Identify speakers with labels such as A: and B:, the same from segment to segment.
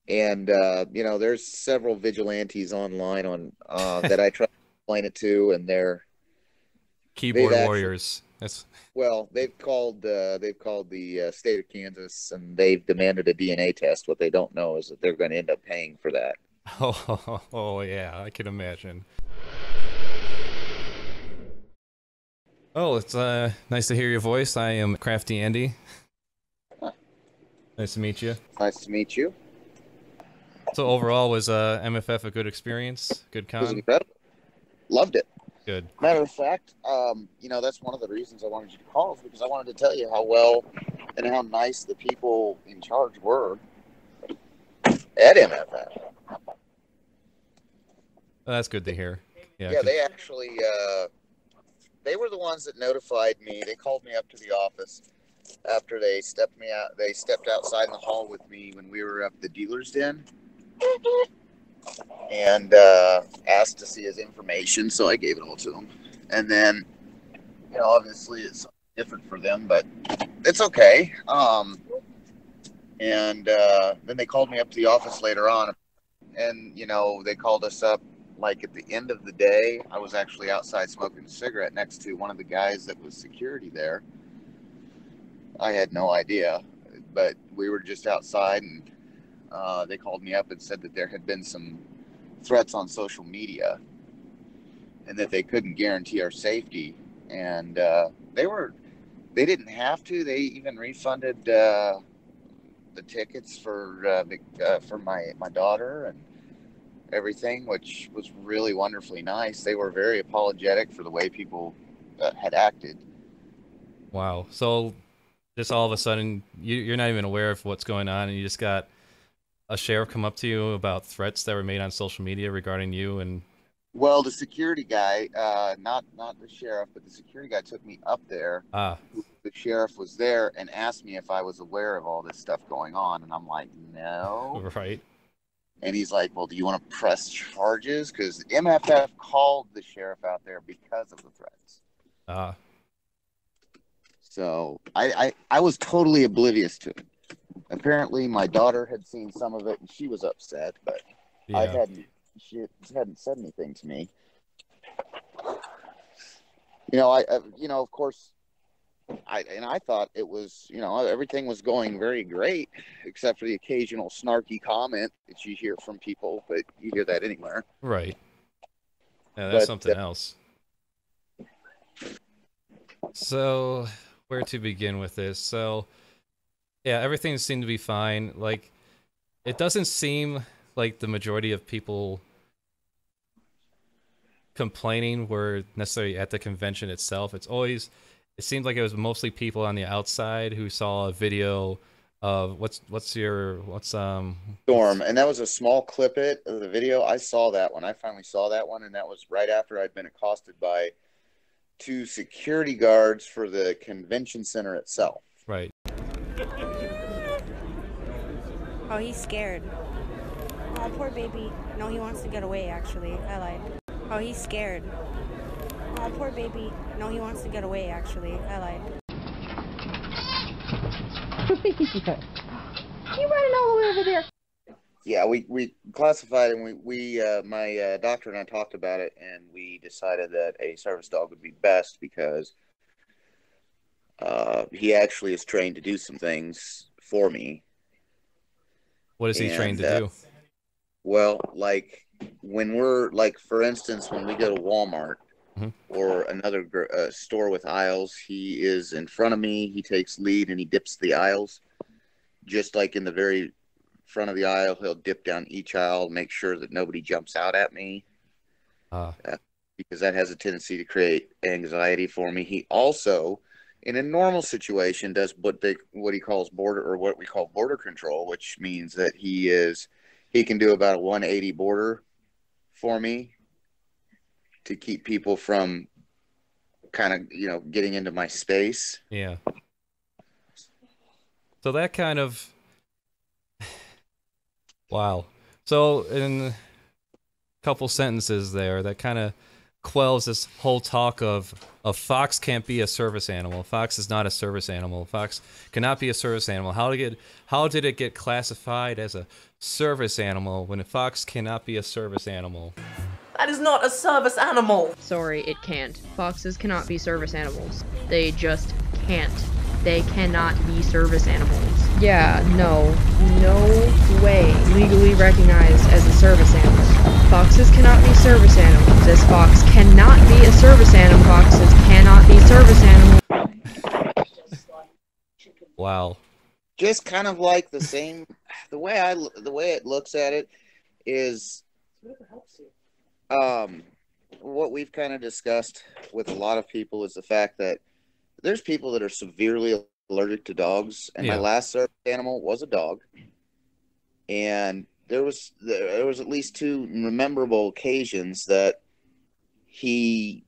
A: And you know, there's several vigilantes online on that I try to explain it to, and they've
B: Keyboard
A: actually
B: warriors. That's
A: well, they've called the state of Kansas, and they've demanded a DNA test. What they don't know is that they're going to end up paying for that.
B: oh yeah, I can imagine. Oh, it's nice to hear your voice. I am Crafty Andy.
A: Huh.
B: Nice to meet you.
A: Nice to meet you.
B: So overall, was MFF a good experience? Good
A: It was
B: con?
A: incredible. Loved it.
B: Good.
A: Matter of fact, you know, that's one of the reasons I wanted you to call, is because I wanted to tell you how well and how nice the people in charge were at MFF.
B: That's good to hear. Yeah,
A: Yeah,
B: cause
A: they actually they were the ones that notified me. They called me up to the office after they stepped me out. They stepped outside in the hall with me when we were up the dealer's den and asked to see his information. So I gave it all to him. And then, you know, obviously it's different for them, but it's okay. And then they called me up to the office later on, and you know, they called us up like at the end of the day. I was actually outside smoking a cigarette next to one of the guys that was security there. I had no idea, but we were just outside, and they called me up and said that there had been some threats on social media, and that they couldn't guarantee our safety. And they didn't have to. They even refunded the tickets for my daughter and everything, which was really wonderfully nice. They were very apologetic for the way people had acted.
B: wow. So just all of a sudden, you're not even aware of what's going on, and you just got a sheriff come up to you about threats that were made on social media regarding you, and
A: Well, the security guy, not the sheriff, but the security guy took me up there.
B: ah,
A: The sheriff was there and asked me if I was aware of all this stuff going on, and I'm like, no.
B: right.
A: And he's like, well, do you want to press charges? Because MFF called the sheriff out there because of the threats.
B: Ah,
A: So I was totally oblivious to it. Apparently, my daughter had seen some of it and she was upset, but I
B: yeah.
A: hadn't. She hadn't said anything to me. You know, you know, of course, I thought it was, you know, everything was going very great, except for the occasional snarky comment that you hear from people, but you hear that anywhere.
B: Right. Yeah, that's
A: But
B: something else. So, where to begin with this? So, yeah, everything seemed to be fine. Like, it doesn't seem like the majority of people complaining were necessarily at the convention itself. It seemed like it was mostly people on the outside who saw a video of
A: Storm, and that was a small clip it of the video. I saw that one. I finally saw that one, and that was right after I'd been accosted by two security guards for the convention center itself.
B: right.
C: Oh, he's scared. Oh, poor baby. No, he wants to get away, actually. I lied. Oh, he's scared. Oh, poor baby. No, he wants to get away, actually. I lied.
D: You running all the way over there?
A: Yeah, we classified, and my doctor and I talked about it, and we decided that a service dog would be best because he actually is trained to do some things for me.
B: What is he trained
A: And
B: to do?
A: well, like when we're like, for instance, when we go to Walmart
B: Mhm.
A: or another store with aisles, he is in front of me. He takes lead and he dips the aisles, just like in the very front of the aisle. He'll dip down each aisle, make sure that nobody jumps out at me,
B: Uh,
A: uh, because that has a tendency to create anxiety for me. He also, in a normal situation, does what he calls border, or what we call border control, which means that he can do about a 180 border for me to keep people from kind of, you know, getting into my space.
B: yeah. So that kind of wow. So in a couple sentences there, that kind of quells this whole talk of a fox can't be a service animal. Fox is not a service animal. Fox cannot be a service animal. How did it get classified as a service animal when a fox cannot be a service animal?
E: That is not a service animal!
F: Sorry, it can't. Foxes cannot be service animals. They just can't. They cannot be service animals. Yeah, no way legally recognized as a service animal. Foxes cannot be service animals. This fox cannot be a service animal. Foxes cannot be service animals.
B: Wow.
A: Just kind of like the same, the way it looks at it is, what we've kind of discussed with a lot of people is the fact that there's people that are severely allergic to dogs, and my last service animal was a dog, and there was at least 2 memorable occasions that he,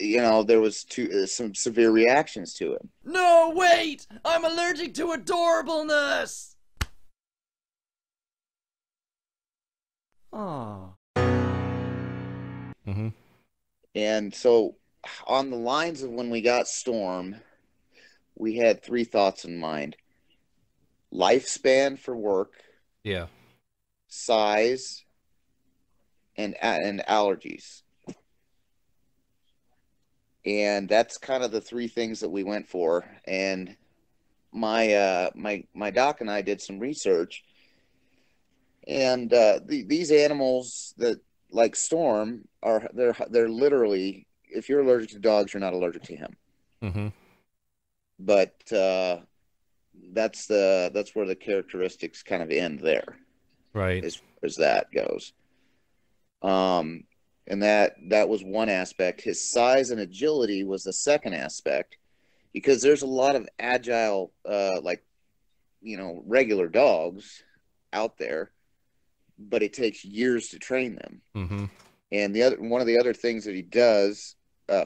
A: there was some severe reactions to him.
E: No, wait! I'm allergic to adorableness! Aww.
B: Mm-hmm.
A: And so, on the lines of when we got Storm, we had 3 thoughts in mind: lifespan for work, size, and allergies. And that's kind of the 3 things that we went for. And my doc and I did some research, and these animals that like Storm they're literally, if you're allergic to dogs, you're not allergic to him.
B: Mm-hmm.
A: But that's where the characteristics kind of end there,
B: right?
A: As far as that goes. And that was one aspect. His size and agility was the second aspect, because there's a lot of agile, regular dogs out there, but it takes years to train them.
B: Mm-hmm.
A: And one of the other things that he does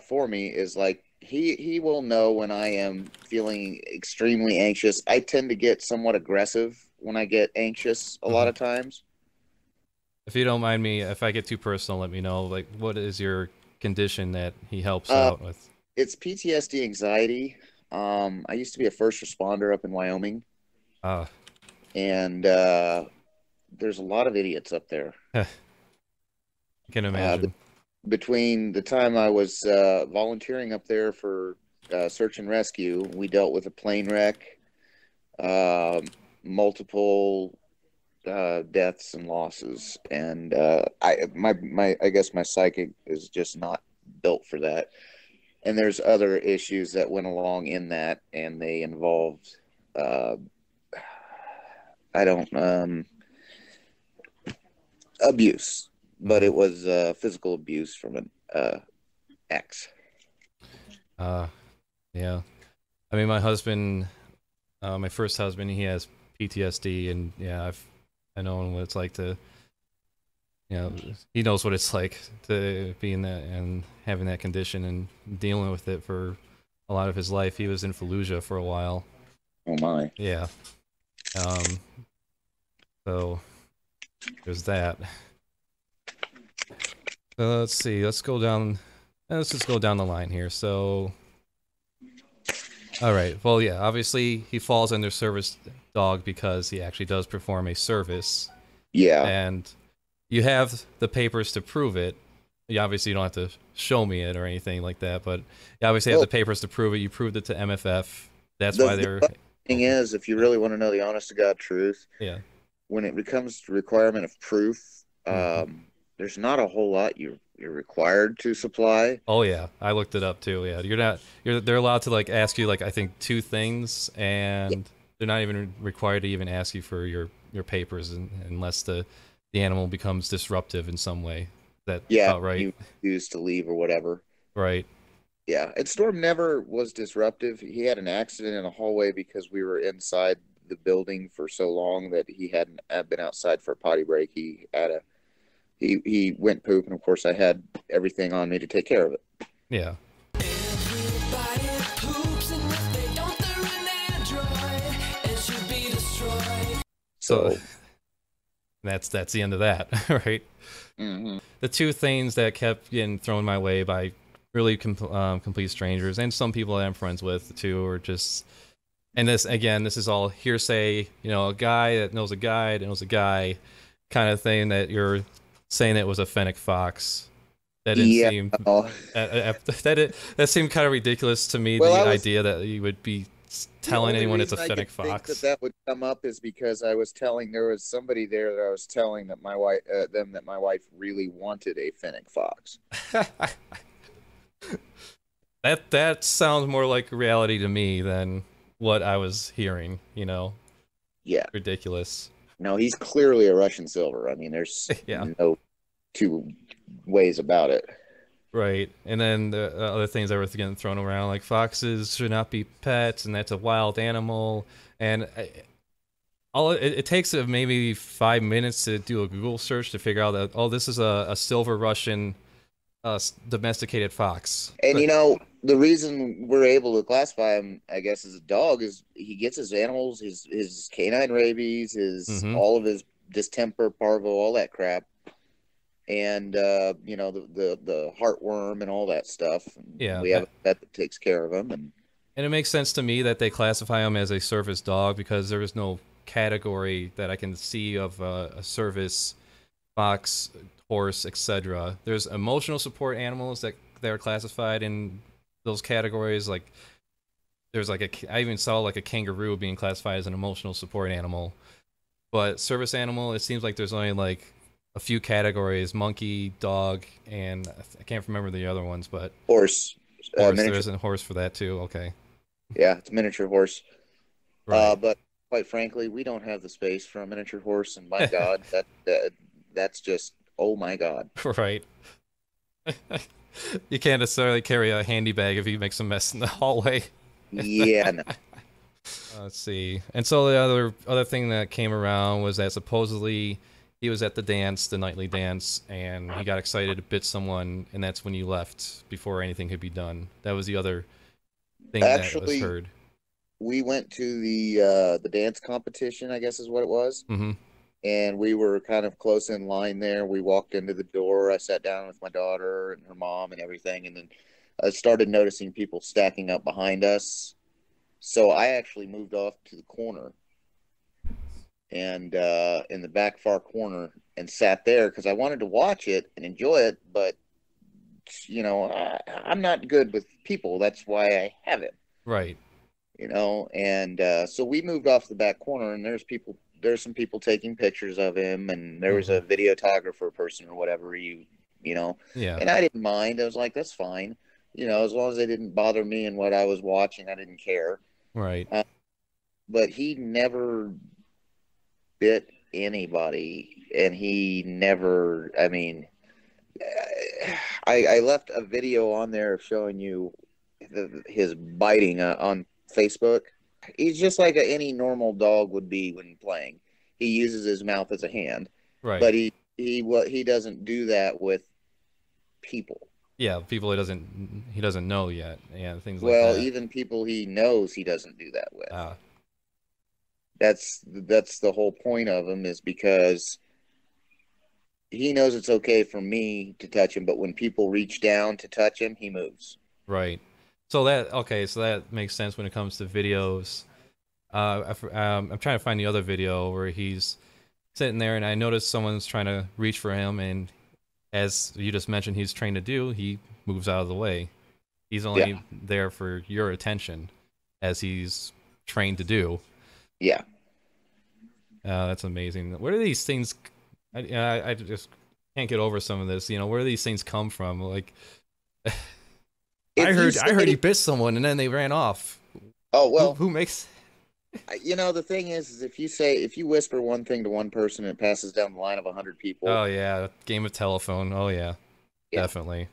A: for me is, like, he will know when I am feeling extremely anxious. I tend to get somewhat aggressive when I get anxious a lot of times.
B: If you don't mind me, if I get too personal, let me know. Like, what is your condition that he helps out with?
A: It's PTSD anxiety. I used to be a first responder up in Wyoming. And there's a lot of idiots up there.
B: I can imagine.
A: Between the time I was volunteering up there for search and rescue, we dealt with a plane wreck, multiple deaths and losses, and I guess my psychic is just not built for that. And there's other issues that went along in that, and they involved abuse, but it was physical abuse from an ex.
B: Yeah. I mean, my husband, my first husband, he has PTSD, and yeah, I know what it's like to, he knows what it's like to be in that and having that condition and dealing with it for a lot of his life. He was in Fallujah for a while.
A: Oh my.
B: Yeah. So there's that. So let's see. Let's just go down the line here. So, all right. Well, yeah. Obviously, he falls under service dog because he actually does perform a service.
A: Yeah.
B: And you have the papers to prove it. You obviously don't have to show me it or anything like that, but you obviously have the papers to prove it. You proved it to MFF. That's why they're.
A: The thing is, if you really want to know the honest to God truth, when it becomes the requirement of proof, there's not a whole lot you're required to supply.
B: Oh yeah, I looked it up too. Yeah, they're allowed to like ask you like I think 2 things, and they're not even required to even ask you for your papers unless the animal becomes disruptive in some way. That right?
A: You refuse to leave or whatever.
B: Right.
A: Yeah, and Storm never was disruptive. He had an accident in a hallway because we were inside the building for so long that he hadn't been outside for a potty break. He went poop, and of course I had everything on me to take care of it.
B: Yeah. So That's the end of that, right?
A: Mm-hmm.
B: The two things that kept getting thrown my way by really complete strangers and some people that I'm friends with too, are just, and this again, this is all hearsay. You know, a guy that knows a guy that knows a guy, kind of thing, that you're saying it was a Fennec fox. That didn't
A: Yeah.
B: seem that seemed kind of ridiculous to me.
A: Well,
B: The idea that you would be telling anyone it's a Fennec fox.
A: That would come up is because I was telling, there was somebody there that I was telling that my wife that my wife really wanted a Fennec fox.
B: That sounds more like reality to me than what I was hearing. You know.
A: Yeah.
B: Ridiculous.
A: No, he's clearly a Russian silver. I mean, there's no two ways about it.
B: Right, and then the other things that were getting thrown around, like foxes should not be pets, and that's a wild animal. And it takes maybe 5 minutes to do a Google search to figure out that, oh, this is a silver Russian domesticated fox.
A: And you know, the reason we're able to classify him, I guess, as a dog is he gets his animals, his canine rabies, his all of his distemper, parvo, all that crap. And you know, the heartworm and all that stuff.
B: Yeah,
A: we have a vet that takes care of him, and
B: it makes sense to me that they classify him as a service dog, because there is no category that I can see of a service fox, horse, etc. There's emotional support animals that are classified in those categories. Like there's like I even saw like a kangaroo being classified as an emotional support animal. But service animal, it seems like there's only like a few categories: monkey, dog, and I can't remember the other ones, but
A: horse.
B: There isn't horse for that too. Okay.
A: Yeah, it's miniature horse.
B: Right.
A: But quite frankly, we don't have the space for a miniature horse, and my God, that's just, oh my God.
B: Right. You can't necessarily carry a handy bag if you make some mess in the hallway.
A: Yeah. No.
B: Let's see. And so the other thing that came around was that supposedly he was at the dance, the nightly dance, and he got excited to bit someone, and that's when you left before anything could be done. That was the other thing that was heard.
A: We went to the dance competition, I guess is what it was.
B: Mm-hmm.
A: And we were kind of close in line there. We walked into the door. I sat down with my daughter and her mom and everything. And then I started noticing people stacking up behind us. So I actually moved off to the corner and in the back far corner and sat there because I wanted to watch it and enjoy it. But, you know, I'm not good with people. That's why I have it.
B: Right.
A: You know, and so we moved off the back corner, and there's some people taking pictures of him, and there was a videographer person or whatever, you know.
B: Yeah.
A: And I didn't mind. I was like, that's fine. You know, as long as they didn't bother me and what I was watching, I didn't care.
B: Right.
A: But he never bit anybody, and he never, I mean, I left a video on there showing you his biting on Facebook. He's just like any normal dog would be when playing. He uses his mouth as a hand,
B: right?
A: But he doesn't do that with people.
B: Yeah, people he doesn't know yet. Yeah, things like
A: that.
B: Well,
A: even people he knows, he doesn't do that with. That's the whole point of him, is because he knows it's okay for me to touch him, but when people reach down to touch him, he moves.
B: Right. So that makes sense when it comes to videos. I'm trying to find the other video where he's sitting there, and I noticed someone's trying to reach for him, and as you just mentioned, he's trained to do, he moves out of the way. He's only there for your attention, as he's trained to do.
A: Yeah.
B: That's amazing. Where do these things? I just can't get over some of this. You know, where do these things come from? Like. I heard he bit someone and then they ran off.
A: Oh, well.
B: Who makes...
A: You know, the thing is if you whisper one thing to one person and it passes down the line of 100 people.
B: Oh, yeah. Game of telephone. Oh, yeah. Definitely.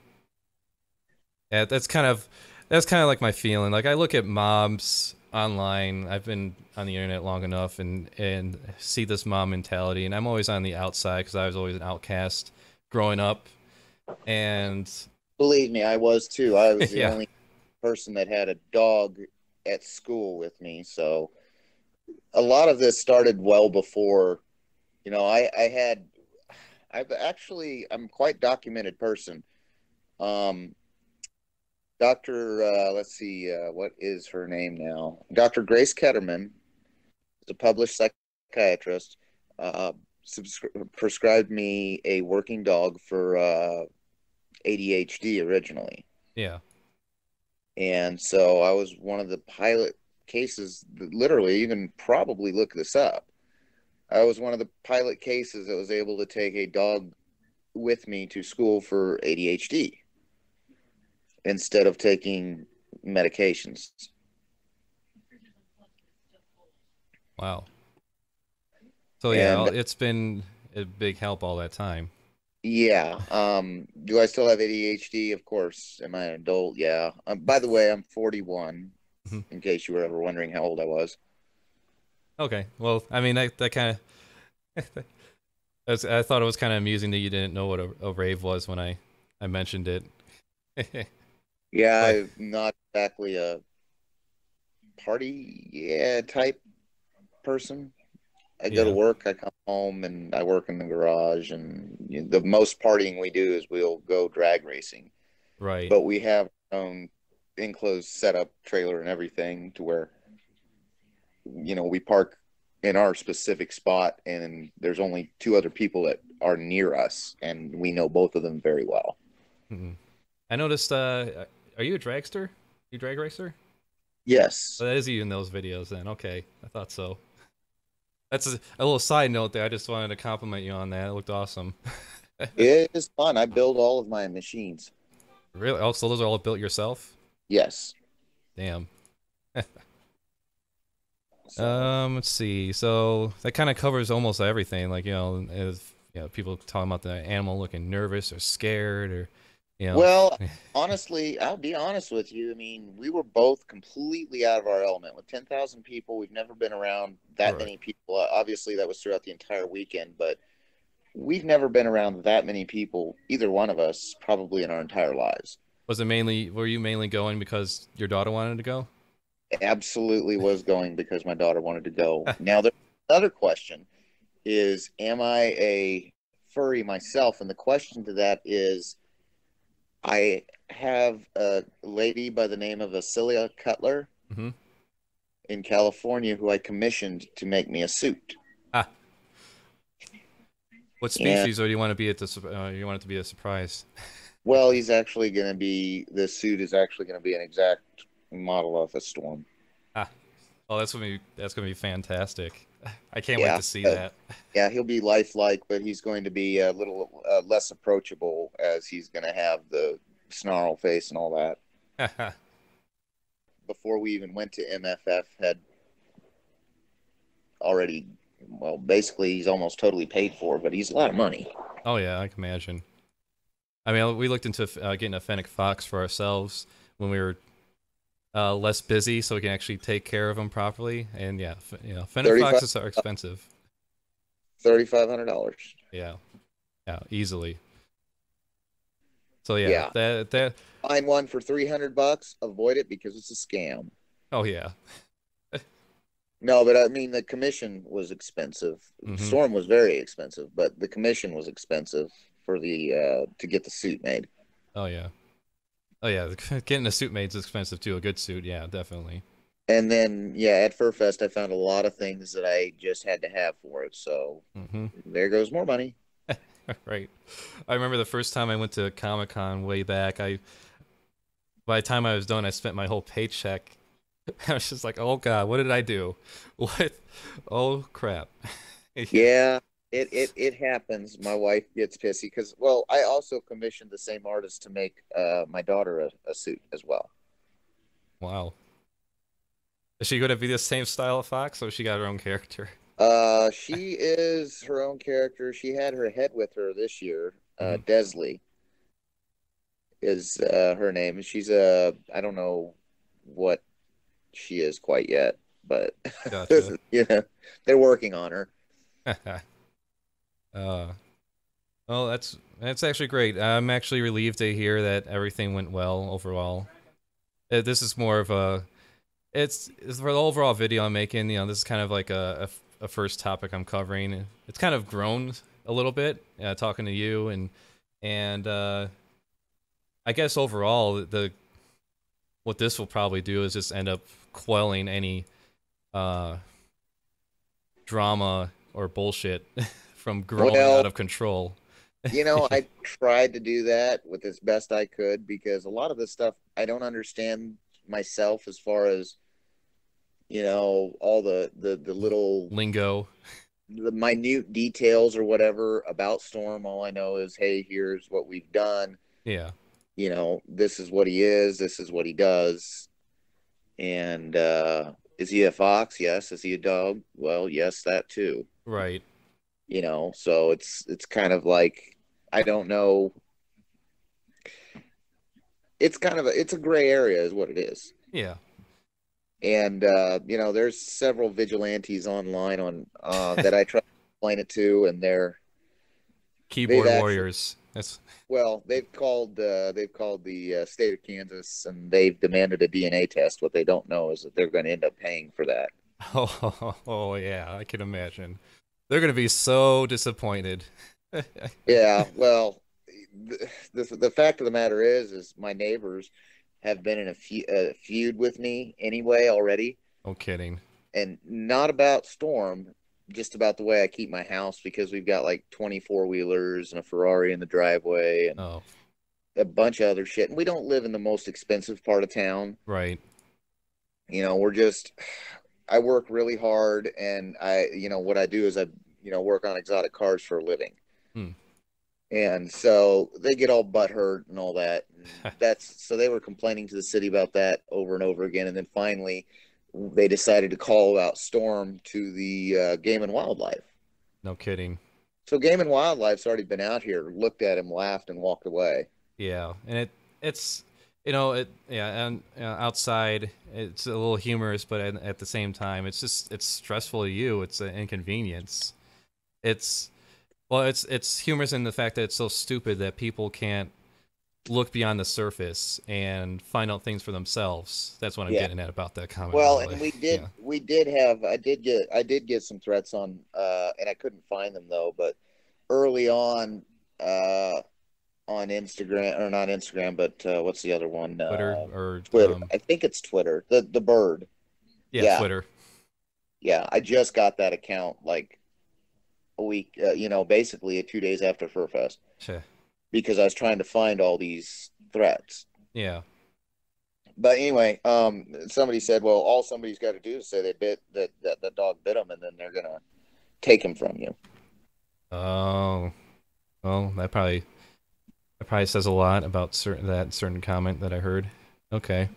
B: Yeah, that's kind of like my feeling. Like, I look at mobs online. I've been on the internet long enough and see this mob mentality. And I'm always on the outside because I was always an outcast growing up. And...
A: Believe me, I was too. I was the only person that had a dog at school with me. So a lot of this started well before, You know, I'm quite documented person. Dr. Let's see, what is her name now? Dr. Grace Ketterman is a published psychiatrist. Prescribed me a working dog for ADHD originally.
B: Yeah.
A: And so I was one of the pilot cases, literally, you can probably look this up. I was one of the pilot cases that was able to take a dog with me to school for ADHD instead of taking medications.
B: Wow. So yeah,
A: And
B: it's been a big help all that time.
A: yeah. Do I still have ADHD? Of course. Am I an adult? Yeah. By the way, I'm 41, in case you were ever wondering how old I was.
B: Okay. Well, I mean, that kind of... I thought it was kind of amusing that you didn't know what a rave was when I mentioned it.
A: Yeah,
B: But-
A: I'm not exactly a party type person. I go to
B: Yeah.
A: work, I come home, and I work in the garage. And the most partying we do is we'll go drag racing.
B: Right.
A: But we have our own enclosed setup trailer and everything to where, we park in our specific spot, and there's only 2 other people that are near us, and we know both of them very well.
B: Mhm. I noticed, are you a dragster? You drag racer?
A: Yes.
B: Oh, that is you in those videos then. Okay. I thought so. That's a little side note there. I just wanted to compliment you on that. It looked awesome.
A: It is fun. I build all of my machines.
B: Really? Oh, so those are all built yourself?
A: Yes.
B: Damn.
A: So,
B: Let's see. So that kind of covers almost everything. Like, if people talking about the animal looking nervous or scared or,
A: well, honestly, I'll be honest with you. I mean, we were both completely out of our element. With 10,000 people, we've never been around that
B: Right.
A: many people. Obviously, that was throughout the entire weekend, but we've never been around that many people, either one of us, probably in our entire lives.
B: were you mainly going because your daughter wanted to go?
A: Absolutely was going because my daughter wanted to go. Now, the other question is, am I a furry myself? And the question to that is, I have a lady by the name of Acelia Cutler
B: Mhm.
A: in California who I commissioned to make me a suit.
B: Ah. What species, or do you want to be you want it to be a surprise?
A: Well, the suit is actually going to be an exact model of a storm.
B: Ah. Oh, that's gonna be fantastic. I can't wait to see that.
A: Yeah, he'll be lifelike, but he's going to be a little less approachable, as he's going to have the snarl face and all that. Before we even went to MFF, had already, well, basically he's almost totally paid for, but he's a lot of money.
B: Oh yeah, I can imagine. I mean, we looked into getting a Fennec fox for ourselves when we were less busy, so we can actually take care of them properly. And yeah, Fennec foxes are expensive.
A: $3,500.
B: Yeah, easily. So yeah, that.
A: Find one for $300. Avoid it because it's a scam.
B: Oh yeah.
A: No, but I mean the commission was expensive.
B: Mhm.
A: Storm was very expensive, but the commission was expensive for the to get the suit made.
B: Oh yeah. Getting a suit made is expensive too. A good suit, yeah, definitely.
A: And then at Furfest I found a lot of things that I just had to have for it. So there goes more money.
B: Right. I remember the first time I went to Comic-Con way back. By the time I was done, I spent my whole paycheck. I was just like, oh god, what did I do? What? Oh crap.
A: Yeah, it happens. My wife gets pissy because, well, I also commissioned the same artist to make my daughter a suit as well.
B: Wow. Is she going to be the same style of fox, or she got her own character?
A: She is her own character. She had her head with her this year.
B: Mhm.
A: Desley is her name. She's I don't know what she is quite yet, but
B: Gotcha.
A: they're working on her.
B: Well, that's actually great. I'm actually relieved to hear that everything went well overall. This is more of a, it's for the overall video I'm making. This is kind of like a a first topic I'm covering. It's kind of grown a little bit, talking to you, and I guess overall what this will probably do is just end up quelling any drama or bullshit from growing out of control.
A: You know, I tried to do that with as best I could, because a lot of this stuff I don't understand myself, as far as, you know, all the little
B: lingo,
A: the minute details or whatever about Storm. All I know is, hey, here's what we've done.
B: Yeah.
A: You know, this is what he is. This is what he does. And is he a fox? Yes. Is he a dog? Well, yes, that too.
B: Right.
A: You know, so it's kind of like, I don't know. It's kind of it's a gray area is what it is.
B: Yeah.
A: And, you know, there's several vigilantes online on that I try to explain it to, and they're
B: keyboard warriors. That's
A: well, they've called the state of Kansas, and they've demanded a DNA test. What they don't know is that they're going to end up paying for that.
B: Oh yeah, I can imagine. They're going to be so disappointed.
A: Yeah, well, the fact of the matter is my neighbors have been in a feud with me anyway already.
B: No kidding.
A: And not about Storm, just about the way I keep my house, because we've got like 24-wheelers and a Ferrari in the driveway and a bunch of other shit. And we don't live in the most expensive part of town.
B: Right.
A: You know, I work really hard, and what I do is I work on exotic cars for a living. And so they get all butthurt and all that. And so they were complaining to the city about that over and over again. And then finally they decided to call out Storm to the Game and Wildlife.
B: No kidding.
A: So Game and Wildlife's already been out here, looked at him, laughed, and walked away.
B: Yeah. And it's, and outside it's a little humorous, but at the same time, it's stressful to you. It's an inconvenience. It's humorous in the fact that it's so stupid that people can't look beyond the surface and find out things for themselves. That's what I'm getting at about that comment.
A: Well, and I did get some threats on, and I couldn't find them though, but early on Instagram, or not Instagram, but what's the other one?
B: Twitter.
A: I think it's Twitter. The bird.
B: Yeah, Twitter.
A: Yeah, I just got that account like a week, basically 2 days after Furfest.
B: Sure.
A: Because I was trying to find all these threats.
B: Yeah.
A: But anyway, somebody said, well, all somebody's got to do is say they bit that dog bit them, and then they're gonna take him from you.
B: Oh, well, that probably says a lot about certain comment that I heard. Okay.